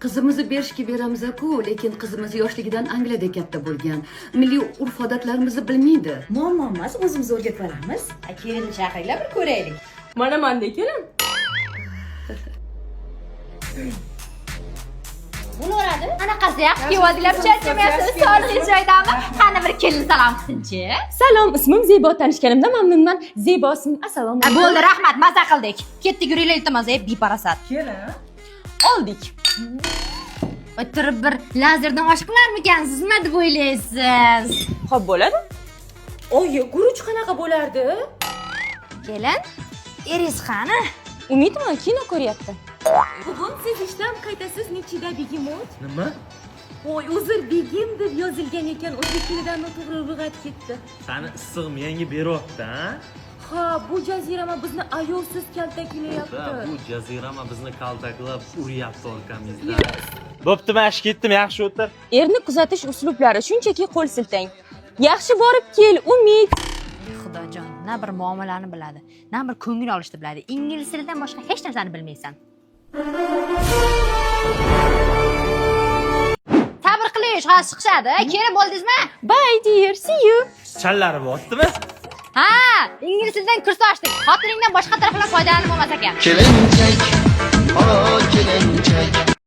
Qizimizni berishga beramiz-ku, lekin qizimiz yoshligidan Angliyada katta bo'lgan. Milliy urf-odatlarimizni bilmaydi. Muammo emas, o'zimiz o'rgatib olamiz. Kelinni chaqiringlar, bir ko'raylik. Mana manda kelin. Bo'laveradi. Anaqasi ham kuyovadilar charchamayapsiz. Sog'ligingiz joyidami? Qani bir kelin salom qilsinchi. Salom, ismim Zebo, tanishganimda mamnunman. Zebo ismim. Assalomu alaykum. Bo'ldi, rahmat, maza qildik. Ketdik, yuringlar iltimos, beparasat. Kelin. Oldik. O'tirib bir lazerdan oshib qilarmikansiz, nima deb o'ylaysiz? Xo'p, bo'ladi. Oyi, guruch qanaqa bo'lardi? Kelin, eringiz qani? Umidman kino ko'ryapti. Bugun siz ishdan qaytasiz, nechida begimot? Nima? Voy, uzr, begim deb yozilgan ekan, o'zbek tilidan noto'g'ri lug'at ketdi. Sani issiq menga beryapti, ha? Ha, bu jazirama bizni ayovsiz kaltaklayapti. Bu jazirama bizni kaltaklab uryapti orqamizdan. Bo'pti, men ish ketdim, yaxshi o'tir. Erni kuzatish uslublari shunchaki qo'l siltang. Yaxshi borib kel, Umid. Xudojon, na bir muomalani biladi, na bir ko'ngil olishni biladi. Ingliz tilidan boshqa hech narsani bilmaysan. Sabr qilish, hozir chiqishadi. Kelib bo'ldingizmi? Bye dear, see you. Challari bo'ptimi? Ha, ingliz tilidan kurs ochdik. Xotiningdan boshqa taraflar foydalanib bo'lmas ekan. Kelinchak, qora kelinchak